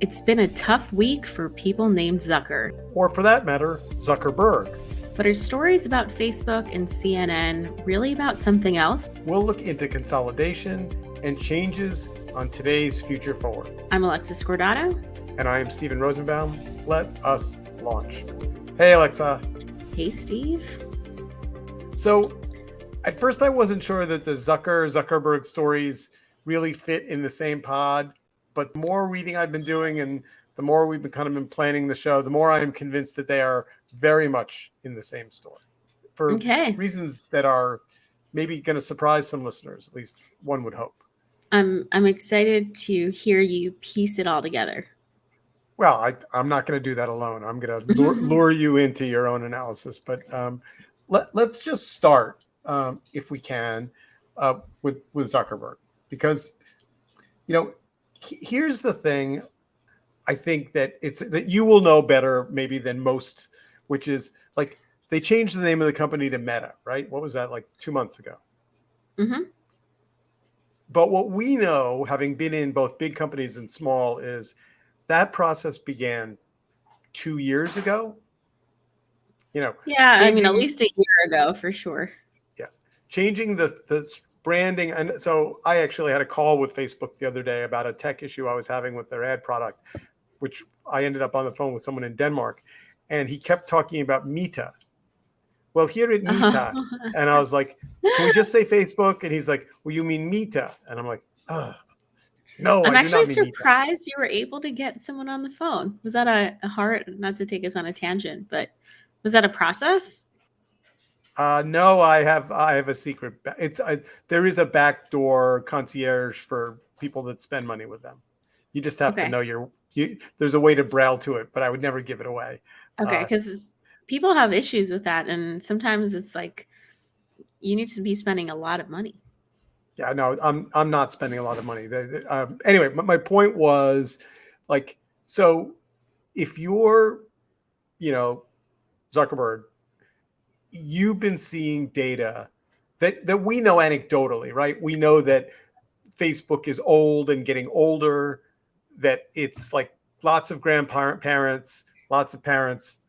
It's been a tough week for people named Zucker. Or for that matter, Zuckerberg. But are stories about Facebook and CNN really about something else? We'll look into consolidation and changes on today's Future Forward. I'm Alexa Scordato. And I am Stephen Rosenbaum. Let us launch. Hey, Alexa. Hey, Steve. So, at first I wasn't sure that the Zuckerberg stories really fit in the same pod. But the more reading I've been doing and the more we've been planning the show, the more I'm convinced that they are very much in the same story for reasons that are maybe going to surprise some listeners, at least one would hope. I'm excited to hear you piece it all together. Well, I'm not going to do that alone. I'm going to lure you into your own analysis. But let's just start, if we can, with Zuckerberg. Because, here's the thing. I think that that you will know better maybe than most, which is like they changed the name of the company to Meta, right? What was that, like 2 months ago? Mm-hmm. But what we know, having been in both big companies and small, is that process began 2 years ago. Yeah, I mean, at least a year ago for sure. Yeah, changing the branding. And so I actually had a call with Facebook the other day about a tech issue I was having with their ad product, which I ended up on the phone with someone in Denmark, and he kept talking about Meta. Well, here at Meta, and I was like, can we just say Facebook? And he's like, well, you mean Meta? And I'm like, no, I'm actually surprised Meta. You were able to get someone on the phone. Was that a hard, not to take us on a tangent, but was that a process? No, I have a secret. There is a backdoor concierge for people that spend money with them. You just have to know there's a way to braille to it, but I would never give it away. Okay, because people have issues with that, and sometimes it's like you need to be spending a lot of money. Yeah, no, I'm not spending a lot of money. Anyway, my point was, like, so if you're, Zuckerberg, you've been seeing data that we know anecdotally, right? We know that Facebook is old and getting older, that it's like lots of grandparents, lots of parents,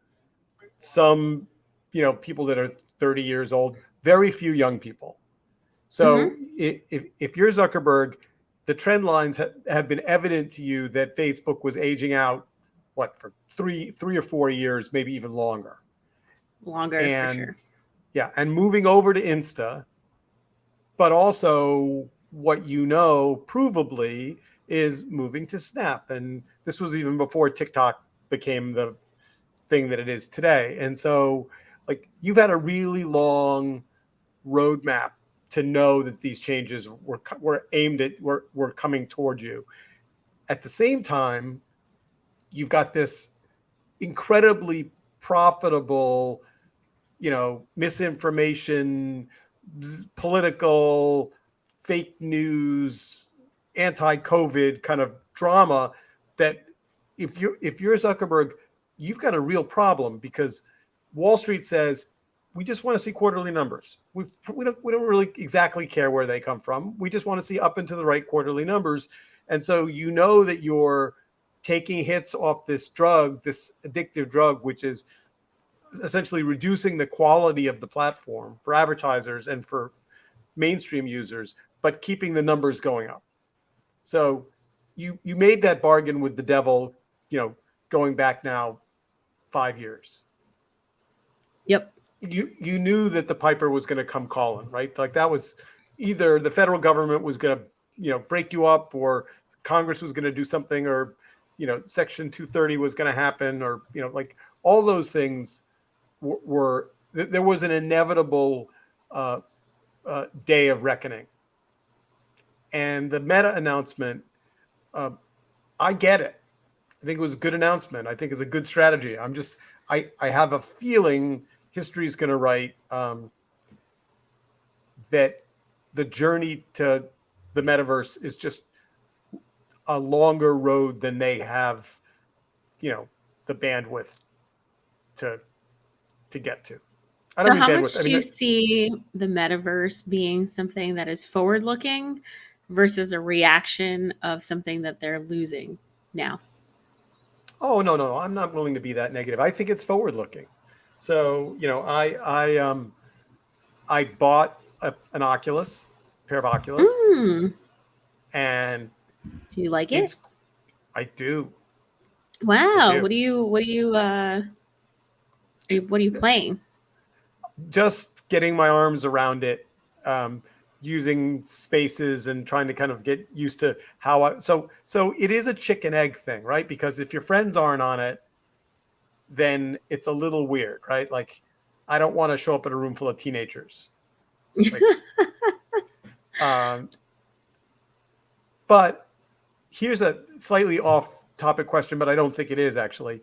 some, people that are 30 years old, very few young people. So if you're Zuckerberg, the trend lines have been evident to you that Facebook was aging out, for three or 4 years, maybe even longer. For sure. Yeah, and moving over to Insta, but also what provably is moving to Snap. And this was even before TikTok became the thing that it is today. And so, like, you've had a really long roadmap to know that these changes were aimed at, were coming toward you. At the same time, you've got this incredibly profitable, misinformation, political, fake news, anti-COVID kind of drama that if you're Zuckerberg, you've got a real problem, because Wall Street says, we just want to see quarterly numbers. We don't really exactly care where they come from. We just want to see up and to the right quarterly numbers. And so that you're taking hits off this drug, this addictive drug, which is essentially reducing the quality of the platform for advertisers and for mainstream users, but keeping the numbers going up. So you made that bargain with the devil, going back now 5 years. Yep. You knew that the piper was going to come calling, right? Like, that was either the federal government was going to, break you up, or Congress was going to do something, or, Section 230 was going to happen, or, like, all those things were there was an inevitable day of reckoning. And the Meta announcement, I get it. I think it was a good announcement. I think it's a good strategy. I have a feeling history is going to write that the journey to the metaverse is just a longer road than they have, the bandwidth to get to. So how much do you see the metaverse being something that is forward-looking versus a reaction of something that they're losing now? Oh, no, I'm not willing to be that negative. I think it's forward looking. So, I bought an Oculus, pair of Oculus, Mm. and Do you like it? it's I do. I Wow. do. What are you playing? Just getting my arms around it, um, using spaces and trying to kind of get used to how so it is a chicken egg thing, right? Because if your friends aren't on it, then it's a little weird, right? Like I don't want to show up in a room full of teenagers. Like um but here's a slightly off topic question, but I don't think it is actually.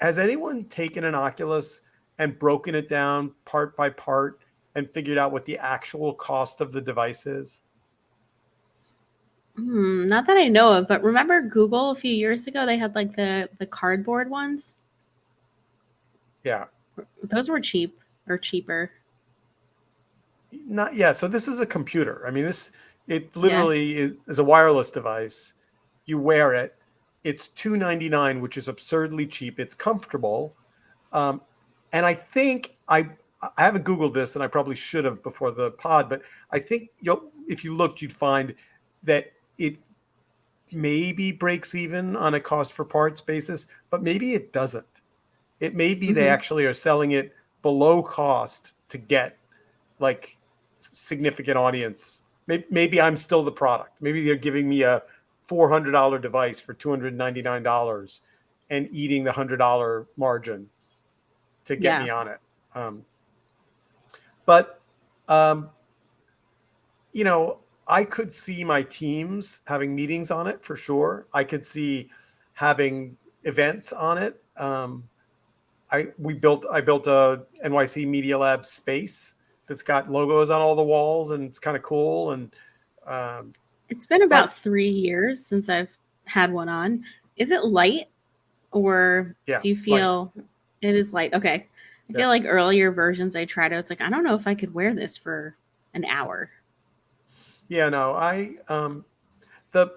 Has anyone taken an Oculus and broken it down part by part and figured out what the actual cost of the device is? Not that I know of, but remember Google a few years ago? They had like the cardboard ones. Yeah. Those were cheap or cheaper. Not yeah. So this is a computer. I mean, it Yeah. literally is a wireless device. You wear it. It's $299, which is absurdly cheap. It's comfortable. Um, and I haven't Googled this, and I probably should have before the pod, but I think if you looked, you'd find that it maybe breaks even on a cost for parts basis, but maybe it doesn't. It may be they Hmm. actually are selling it below cost to get like significant audience. Maybe I'm still the product. Maybe they're giving me a $400 device for $299 and eating the $100 margin to get Yeah. me on it. Um, but um, I could see my teams having meetings on it for sure. I could see having events on it. I built a NYC Media Lab space that's got logos on all the walls, and it's kind of cool. And um, It's been about but 3 years since I've had one on. Is it light or yeah, do you like feel it is light? Okay. I yeah, feel like earlier versions I tried, I was like, I don't know if I could wear this for an hour. yeah. No, I the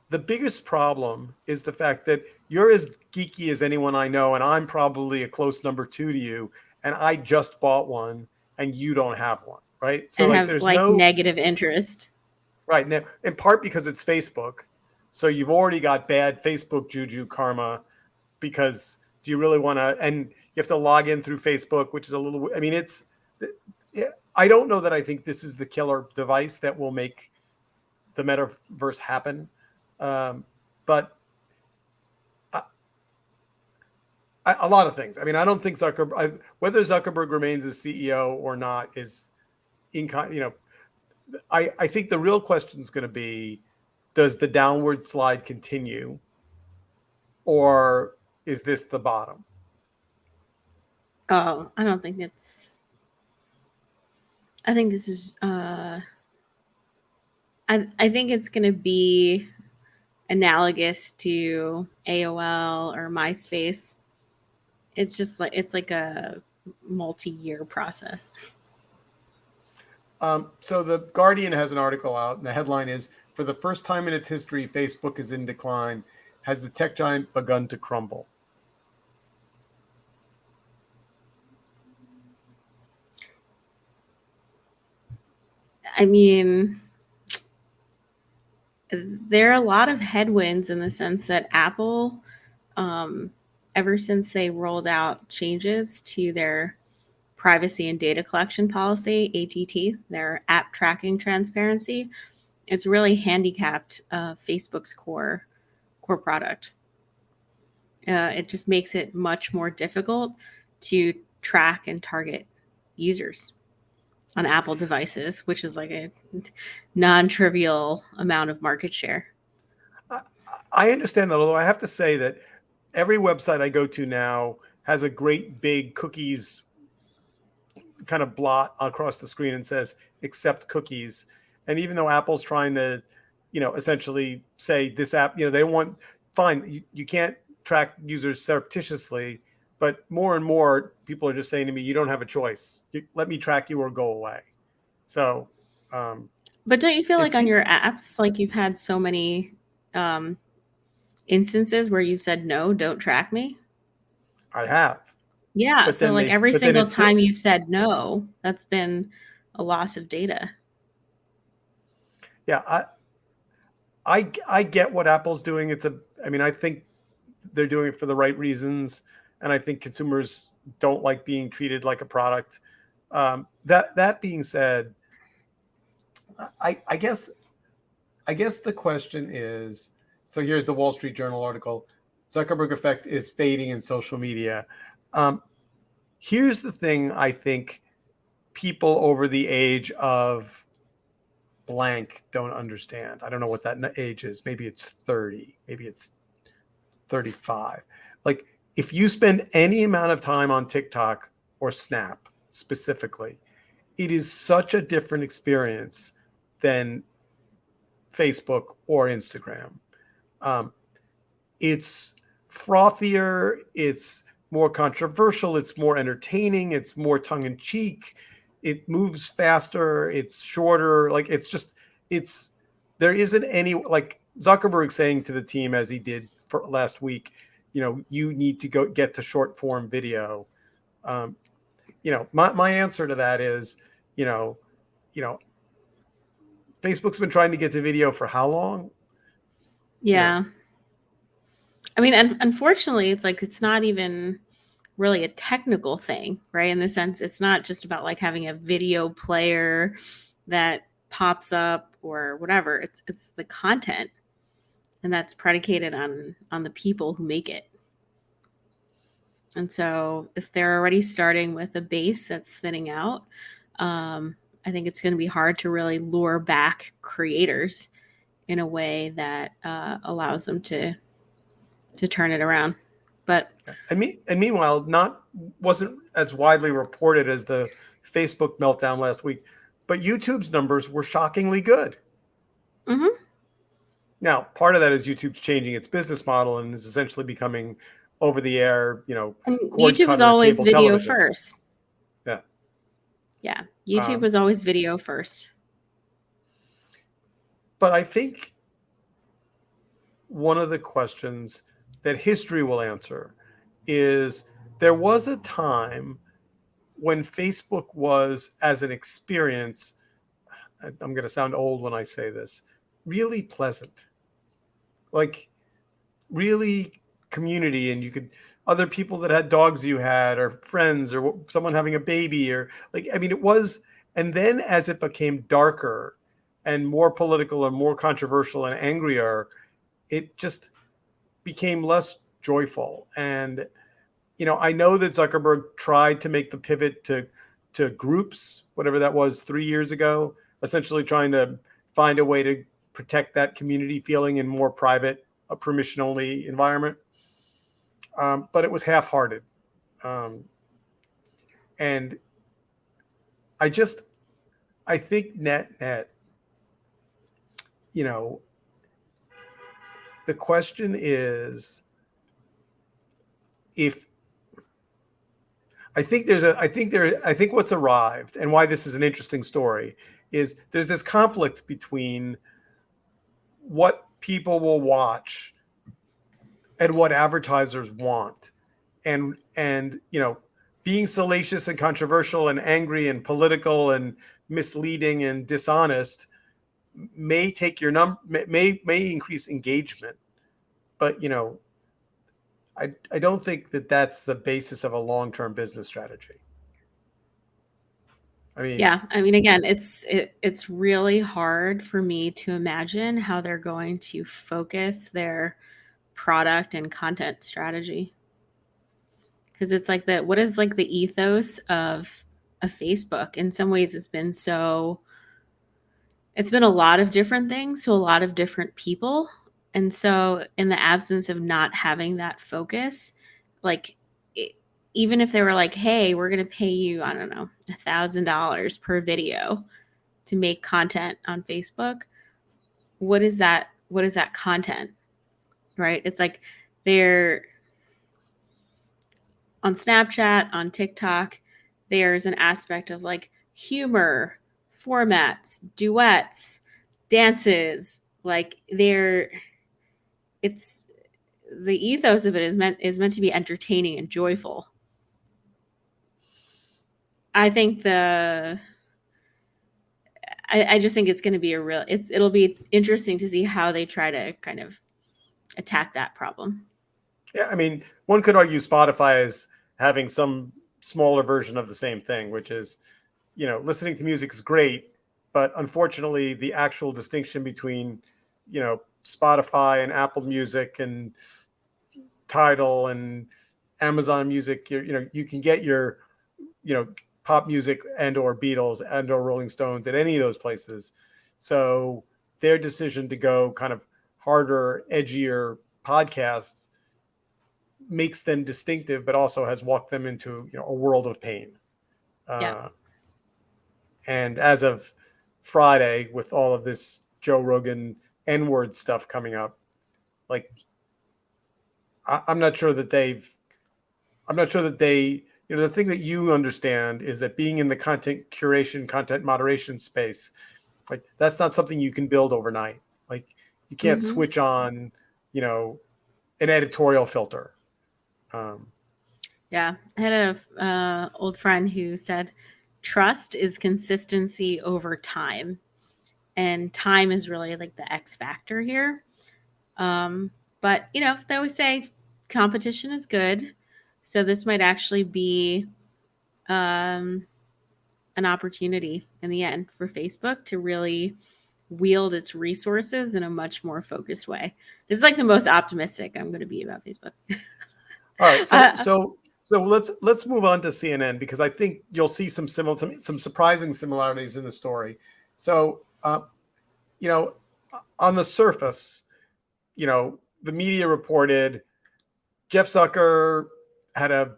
the biggest problem is the fact that you're as geeky as anyone I know, and I'm probably a close number two to you, and I just bought one, and you don't have one, right? So And like, have there's like no negative interest. right now, in part because it's Facebook, so you've already got bad Facebook juju karma because do you really want to and you have to log in through Facebook, which is a little I mean I don't know that I think this is the killer device that will make the metaverse happen. But a lot of things. I mean, I don't think whether Zuckerberg remains as CEO or not is I think the real question is going to be, does the downward slide continue, or is this the bottom? Oh, I don't think it's I think this is I think it's gonna be analogous to AOL or MySpace. It's like a multi-year process. So the Guardian has an article out, and the headline is: "For the first time in its history, Facebook is in decline. Has the tech giant begun to crumble?" I mean, there are a lot of headwinds in the sense that Apple, um, ever since they rolled out changes to their privacy and data collection policy, ATT, their app tracking transparency, it's really handicapped Facebook's core product. It just makes it much more difficult to track and target users on Apple devices, which is like a non-trivial amount of market share. I, I understand that, although I have to say that every website I go to now has a great big cookies kind of blot across the screen and says accept cookies. And even though Apple's trying to, essentially say this app, they want fine, you can't track users surreptitiously, but more and more people are just saying to me, you don't have a choice. Let me track you or go away. So But don't you feel like it's on your apps, like you've had so many um, instances where you said no, don't track me? I have. Yeah, But so then like every but then single it's still, time you've said no, that's been a loss of data. yeah, I get what Apple's doing. I mean, I think they're doing it for the right reasons, and I think consumers don't like being treated like a product. That being said, I guess the question is, so here's the Wall Street Journal article: Zuckerberg effect is fading in social media. Um, Here's the thing: I think people over the age of blank don't understand. I don't know what that age is. Maybe it's 30. Maybe it's 35. Like, if you spend any amount of time on TikTok or Snap specifically, it is such a different experience than Facebook or Instagram. Um, it's frothier, it's more controversial, it's more entertaining, it's more tongue in cheek, it moves faster, it's shorter. Like, it's there isn't any, like Zuckerberg saying to the team, as he did for last week, you need to go get to short form video. Um, my answer to that is, you know, you know, Facebook's been trying to get to video for how long? You know, Yeah. I mean, unfortunately, it's like it's not even really a technical thing, right? In the sense, it's not just about like having a video player that pops up or whatever. It's the content, and that's predicated on the people who make it. And so, if they're already starting with a base that's thinning out, I think it's going to be hard to really lure back creators in a way that allows them to turn it around. But and meanwhile, not wasn't as widely reported as the Facebook meltdown last week, but YouTube's numbers were shockingly good. mhm. Now, part of that is YouTube's changing its business model and is essentially becoming over the air, And cord YouTube was cutter always cable video television. first. Yeah. Yeah, YouTube Um, was always video first. but I think one of the questions that history will answer is, there was a time when Facebook was, as an experience, I'm going to sound old when I say this, really pleasant. Like, really community, and you could, other people that had dogs you had, or friends, or someone having a baby, or, like, I mean, it was. And then as it became darker and more political and more controversial and angrier, it just became less joyful. And I know that Zuckerberg tried to make the pivot to groups, whatever that was, 3 years ago, essentially trying to find a way to protect that community feeling in more private, a permission only environment. But it was half hearted. Um, and I just, I think net, you know, the question is, if I think what's arrived, and why this is an interesting story, is there's this conflict between what people will watch and what advertisers want. And being salacious and controversial and angry and political and misleading and dishonest may take your may increase engagement, but I don't think that that's the basis of a long-term business strategy. I mean, Yeah, I mean, again, it's really hard for me to imagine how they're going to focus their product and content strategy, because it's like the what is like the ethos of Facebook. In some ways, it's been a lot of different things to a lot of different people. And so, in the absence of not having that focus, like, it, even if they were like, hey, we're going to pay you, I don't know, $1,000 per video to make content on Facebook, what is that? What is that content? Right? It's like they're on Snapchat, on TikTok, there's an aspect of like humor, formats, duets, dances. Like it's the ethos of it is meant to be entertaining and joyful. I think I just think it's going to be it'll be interesting to see how they try to kind of attack that problem. Yeah, I mean, one could argue Spotify is having some smaller version of the same thing, which is, listening to music is great, but unfortunately, the actual distinction between, Spotify and Apple Music and Tidal and Amazon Music, you can get your, pop music and or Beatles and or Rolling Stones at any of those places. So their decision to go kind of harder, edgier podcasts makes them distinctive, but also has walked them into a world of pain. Yeah. And as of Friday, with all of this Joe Rogan N-word stuff coming up, like I'm not sure that they, the thing that you understand is that being in the content curation, content moderation space, like that's not something you can build overnight. Like you can't Mm-hmm. switch on, an editorial filter. Yeah, I had a old friend who said, "Trust is consistency over time," and time is really like the X factor here. But they always say competition is good, so this might actually be um, an opportunity in the end for Facebook to really wield its resources in a much more focused way. This is like the most optimistic I'm going to be about Facebook. All right, uh, so let's move on to CNN, because I think you'll see some surprising similarities in the story. So, on the surface, the media reported Jeff Zucker had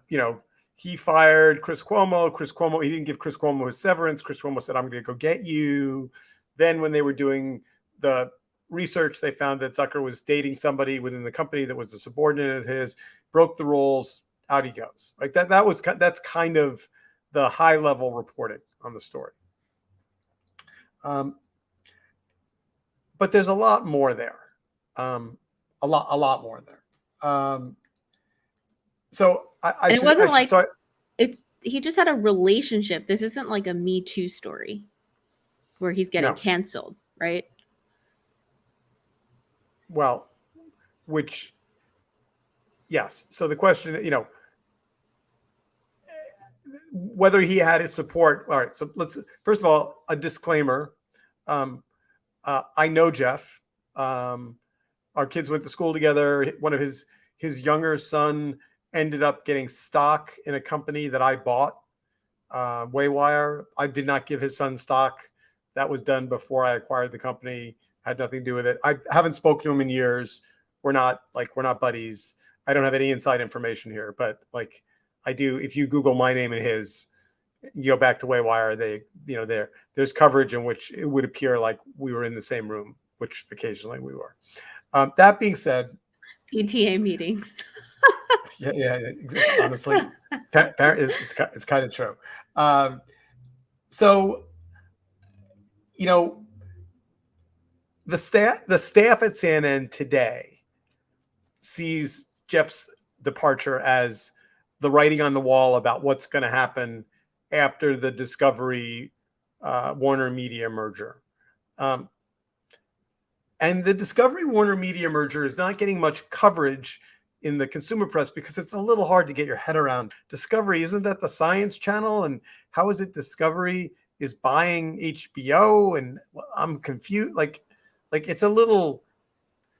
he fired Chris Cuomo. He didn't give Chris Cuomo his severance. Chris Cuomo said, "I'm going to go get you." Then when they were doing the research, they found that Zucker was dating somebody within the company that was a subordinate of his, broke the rules, out he goes. Like that's kind of the high level reporting on the story. But there's a lot more there. A lot more there. So I it should wasn't like start. he just had a relationship. This isn't like a Me Too story where he's getting No. canceled, right? Well, yes. So the question, whether he had his support. All right. So let's first of all, a disclaimer. I know Jeff. Our kids went to school together. One of his younger son ended up getting stock in a company that I bought, Waywire. I did not give his son stock. That was done before I acquired the company. Had nothing to do with it. I haven't spoken to him in years. We're not buddies. I don't have any inside information here, but I do. If you Google my name and his, you go back to Waywire, there's coverage in which it would appear like we were in the same room, which occasionally we were. That being said, PTA meetings. yeah, honestly, it's kind of true. So, the staff at CNN today sees Jeff's departure as the writing on the wall about what's going to happen after the Discovery Warner Media merger. And the Discovery Warner Media merger is not getting much coverage in the consumer press because it's a little hard to get your head around. Discovery, isn't that the Science Channel? And how is it Discovery is buying HBO? And I'm confused. Like it's a little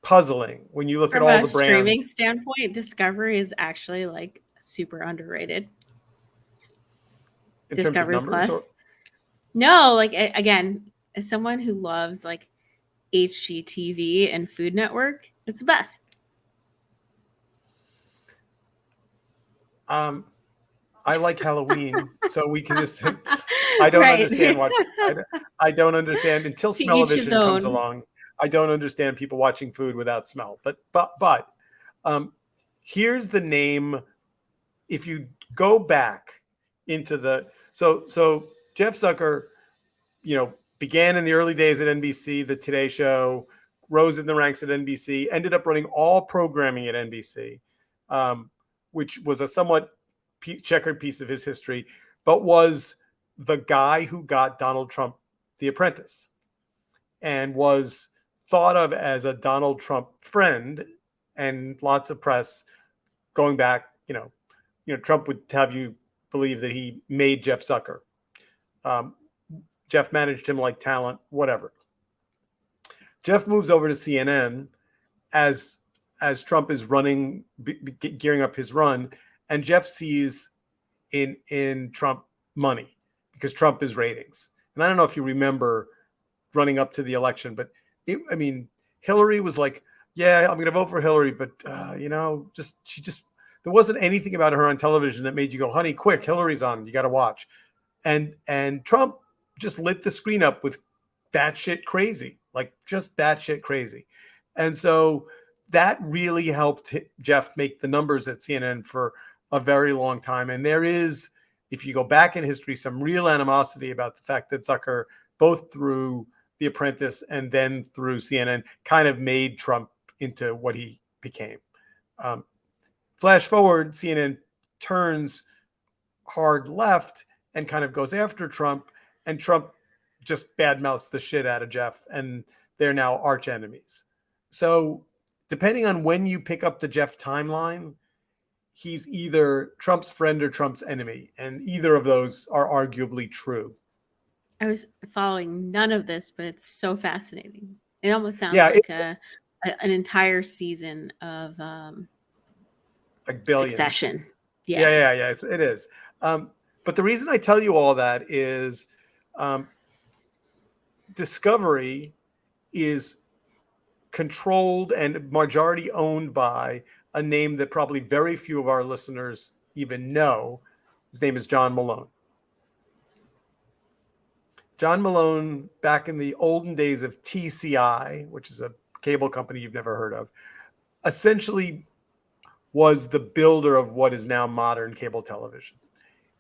puzzling when you look at From all a the streaming brands. standpoint, Discovery is actually like super underrated. In terms of Discovery numbers, or Plus. No, like again, as someone who loves like HGTV and Food Network, it's the best. I like Halloween, so we can just. I don't Right. understand I don't understand until To each his Smell-O-Vision comes own. along. I don't understand people watching food without smell. But here's the name. If you go back into so Jeff Zucker, began in the early days at NBC, the Today Show, rose in the ranks at NBC, ended up running all programming at NBC, which was a somewhat checkered piece of his history, but was the guy who got Donald Trump The Apprentice and was thought of as a Donald Trump friend, and lots of press going back, Trump would have you believe that he made Jeff Zucker. Jeff managed him like talent, whatever. Jeff moves over to CNN as Trump is running, gearing up his run, and Jeff sees in Trump money because Trump is ratings. And I don't know if you remember running up to the election, but Hillary was like, yeah, I'm going to vote for Hillary, but she just there wasn't anything about her on television that made you go, honey, quick, Hillary's on, you got to watch. And Trump just lit the screen up with batshit crazy, like just batshit crazy. And so that really helped Jeff make the numbers at CNN for a very long time. And there is, if you go back in history, some real animosity about the fact that Zucker, both through The Apprentice and then through CNN, kind of made Trump into what he became. Flash forward, CNN turns hard left and kind of goes after Trump, and Trump just badmouths the shit out of Jeff, and they're now arch enemies. So depending on when you pick up the Jeff timeline, he's either Trump's friend or Trump's enemy, and either of those are arguably true. I was following none of this, but it's so fascinating. It almost sounds like an entire season of like Billions. Succession. Yeah. It is. But the reason I tell you all that is Discovery is controlled and majority owned by a name that probably very few of our listeners even know. His name is John Malone. John Malone, back in the olden days of TCI, which is a cable company you've never heard of, essentially was the builder of what is now modern cable television.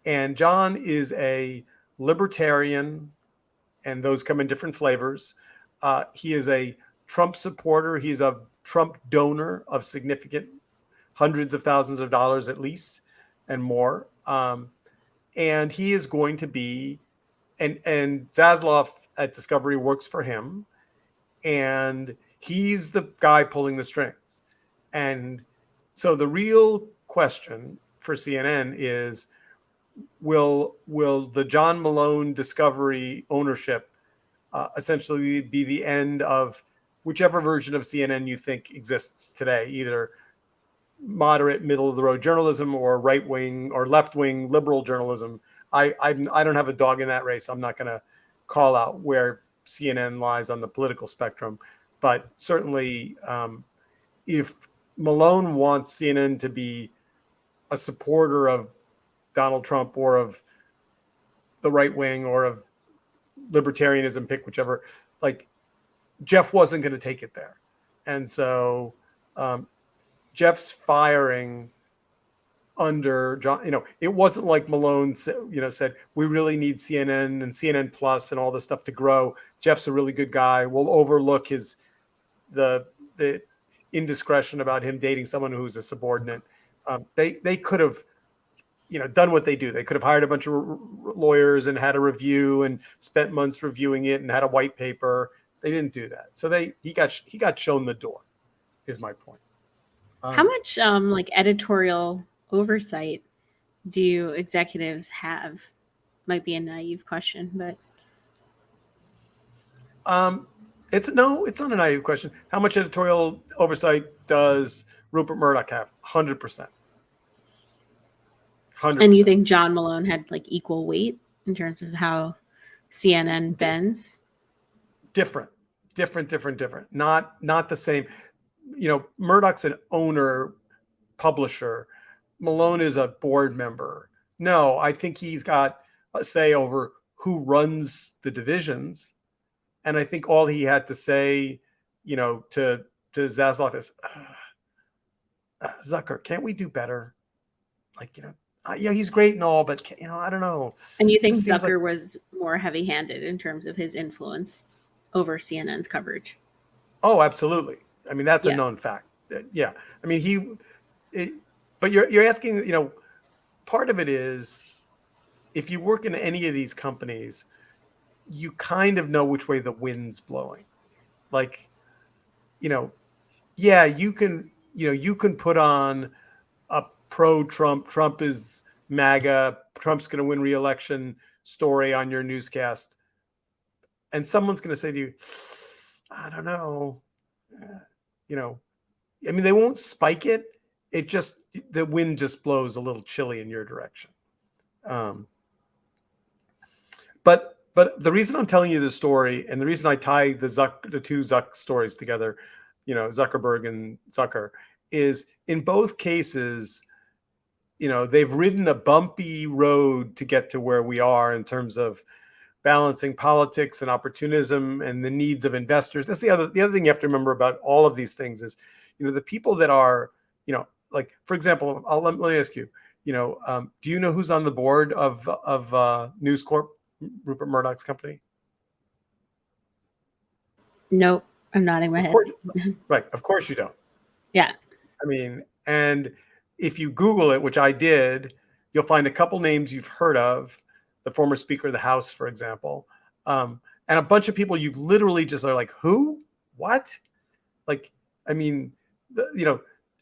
And John is a libertarian, and those come in different flavors. He is a Trump supporter. He's a Trump donor of significant hundreds of thousands of dollars at least and more. And he is going to be, and Zaslav at Discovery works for him, and he's the guy pulling the strings. And so the real question for CNN is, will the John Malone Discovery ownership essentially be the end of whichever version of CNN you think exists today, either moderate, middle of the road journalism or right wing or left wing liberal journalism? I don't have a dog in that race. I'm not going to call out where CNN lies on the political spectrum, but certainly if Malone wants CNN to be a supporter of Donald Trump or of the right wing or of libertarianism, pick whichever, like Jeff wasn't going to take it there. And so Jeff's firing under John, it wasn't like Malone said, we really need CNN and CNN Plus and all this stuff to grow. Jeff's a really good guy. We'll overlook the indiscretion about him dating someone who's a subordinate. They could have, done what they do. They could have hired a bunch of lawyers and had a review and spent months reviewing it and had a white paper. They didn't do that. So he got shown the door, is my point. How much editorial oversight do executives have? Might be a naive question, but it's not a naive question. How much editorial oversight does Rupert Murdoch have? 100%. 100%. And you think John Malone had equal weight in terms of how CNN bends? Different. Not the same. Murdoch's an owner, publisher. Malone is a board member. No, I think he's got a say over who runs the divisions. And I think all he had to say, to Zaslav is, Zucker, can't we do better? Yeah, he's great and all, but I don't know. And you think Zucker was more heavy-handed in terms of his influence over CNN's coverage? Oh, absolutely. I mean, that's a Yeah. known fact. Yeah. I mean, it, but you're asking, part of it is if you work in any of these companies, you kind of know which way the wind's blowing. Like, you know, yeah, you can put on a pro Trump is MAGA, Trump's going to win re-election story on your newscast, and someone's going to say to you, I don't know, you know, I mean, they won't spike it. It just the wind just blows a little chilly in your direction. Um, but the reason I'm telling you this story, and the reason I tie the two Zuck stories together, Zuckerberg and Zucker, is in both cases, they've ridden a bumpy road to get to where we are in terms of balancing politics and opportunism and the needs of investors. That's the other thing you have to remember about all of these things is, the people that are, like for example, let me ask you, do you know who's on the board of News Corp, Rupert Murdoch's company? Nope. I'm nodding my Of head. course, right? Of course you don't. Yeah. I mean, and if you Google it, which I did, you'll find a couple names you've heard of, the former Speaker of the House, for example, and a bunch of people you've literally just are like, who, what? Like, I mean,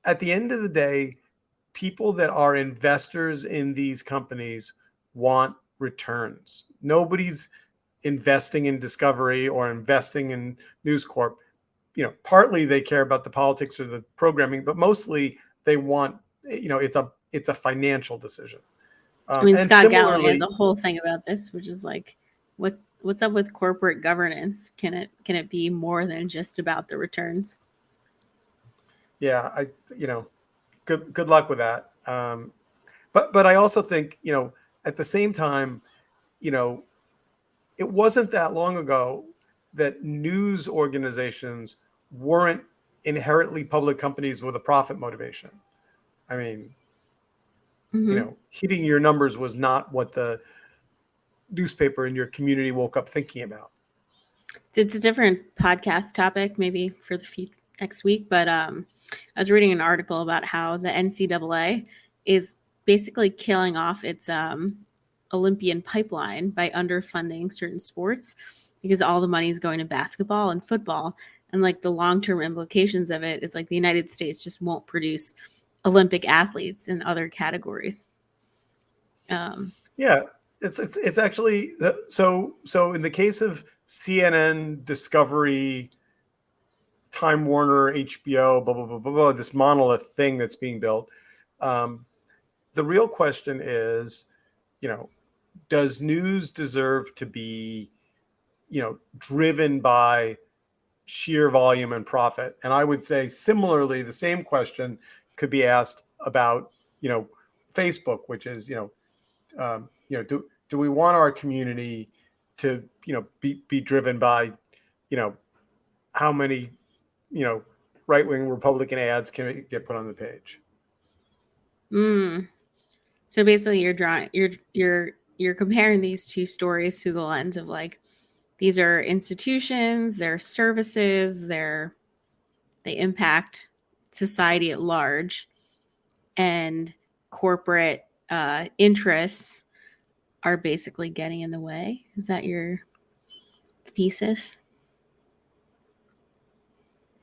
at the end of the day, people that are investors in these companies want returns. Nobody's investing in Discovery or investing in News Corp. Partly they care about the politics or the programming, but mostly they want, it's a financial decision. I mean, And Scott Galloway has similarly, a whole thing about this, which is like, what's up with corporate governance? Can it be more than just about the returns? yeah, good luck with that. But I also think, at the same time, you know, it wasn't that long ago that news organizations weren't inherently public companies with a profit motivation. I mean, Hmm. hitting your numbers was not what the newspaper in your community woke up thinking about. It's a different podcast topic, maybe for next week. But I was reading an article about how the NCAA is basically killing off its Olympian pipeline by underfunding certain sports because all the money is going to basketball and football. And like the long term implications of it is like the United States just won't produce Olympic athletes in other categories. Um, Yeah, it's actually so in the case of CNN, Discovery, Time Warner, HBO, blah blah blah blah, blah this monolith thing that's being built. Um, the real question is, you know, does news deserve to be, driven by sheer volume and profit? And I would say similarly, the same question could be asked about, Facebook, which is, do we want our community to, be driven by, how many, you know, right wing Republican ads can get put on the page? mm, So basically, you're comparing these two stories through the lens of like these are institutions, they're services, they impact society at large, and corporate interests are basically getting in the way. Is that your thesis?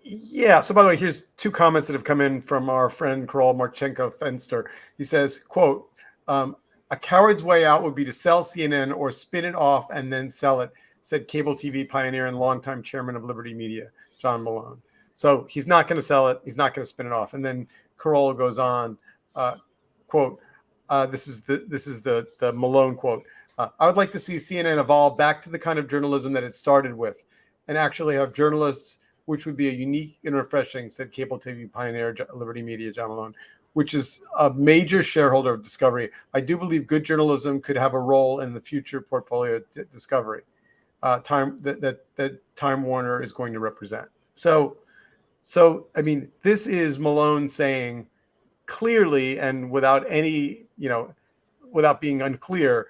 Yeah. So by the way, here's two comments that have come in from our friend Karol Marchenko Fenster. He says, quote, a coward's way out would be to sell CNN or spin it off and then sell it, said cable TV pioneer and longtime chairman of Liberty Media, John Malone. So he's not going to sell it. He's not going to spin it off. And then Karol goes on, quote, this is the Malone quote. I would like to see CNN evolve back to the kind of journalism that it started with and actually have journalists, which would be a unique and refreshing, said cable TV pioneer Liberty Media, John Malone, which is a major shareholder of Discovery. I do believe good journalism could have a role in the future portfolio at Discovery, that Time Warner is going to represent. So I mean, this is Malone saying clearly and without any, without being unclear,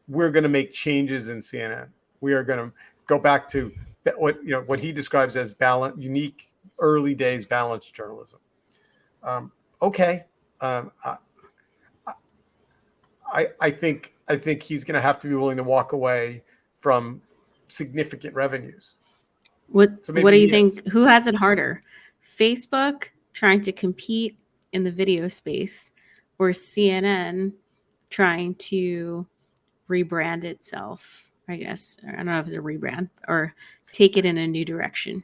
we're going to make changes in CNN. We are going to go back to what he describes as unique early days balanced journalism. Okay, I think he's going to have to be willing to walk away from significant revenues. What So What maybe do you he is. think? Who has it harder? Facebook trying to compete in the video space, or CNN trying to rebrand itself? I guess I don't know if it's a rebrand or take it in a new direction.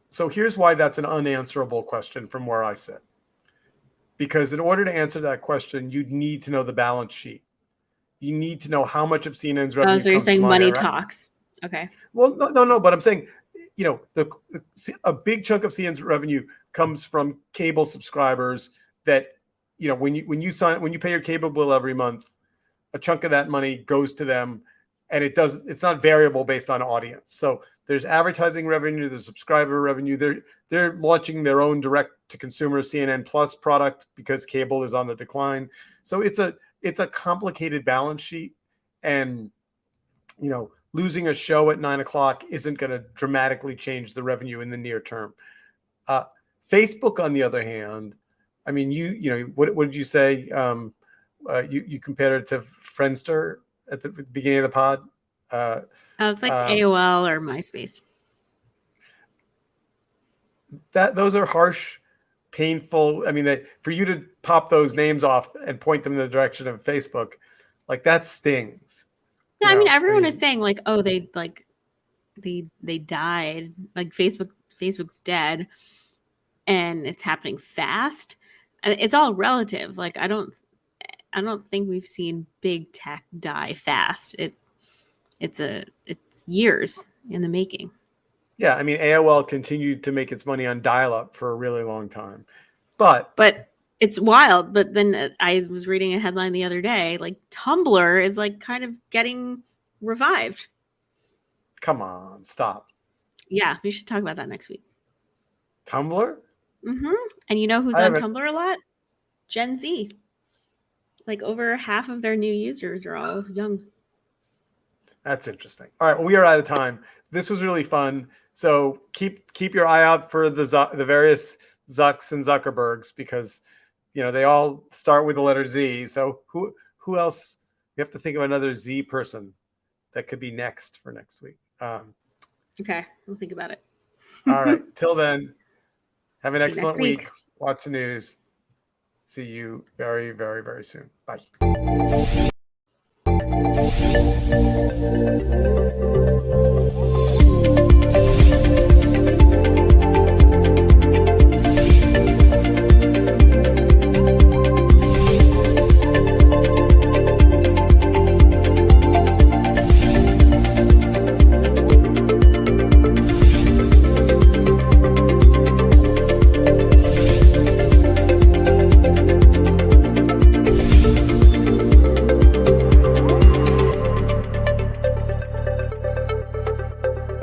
So here's why that's an unanswerable question from where I sit. Because in order to answer that question, you'd need to know the balance sheet. You need to know how much of CNN's Oh, revenue so you're comes from saying on money air. talks? Okay. Well, no. But I'm saying, a big chunk of CNN's revenue comes from cable subscribers. That when you pay your cable bill every month, a chunk of that money goes to them, and it's not variable based on audience. So there's advertising revenue, there's subscriber revenue. They're launching their own direct to consumer CNN Plus product because cable is on the decline. So it's a complicated balance sheet, and losing a show at 9:00 isn't going to dramatically change the revenue in the near term. Facebook, on the other hand, I mean, what did you say? You compared it to Friendster at the beginning of the pod. It's like AOL or MySpace. Those are harsh, painful. I mean, for you to pop those names off and point them in the direction of Facebook, like that stings. Yeah, I mean, everyone is saying like, oh, they died. Like Facebook's dead, and it's happening fast. It's all relative. Like I don't think we've seen big tech die fast. It's years in the making. Yeah, I mean, AOL continued to make its money on dial-up for a really long time, but it's wild. But then I was reading a headline the other day, like Tumblr is like kind of getting revived. Come on, stop. Yeah, we should talk about that next week. Tumblr? Mm-hmm. And you know who's on Tumblr a lot? Gen Z. Like over half of their new users are all young. That's interesting. All right, well, we are out of time. This was really fun. So keep your eye out for the various Zucks and Zuckerbergs, because they all start with the letter Z. So who else? We have to think of another Z person that could be next for next week. Okay, we'll think about it. All right. Till then, have an excellent week. Watch the news. See you very, very, very soon. Bye.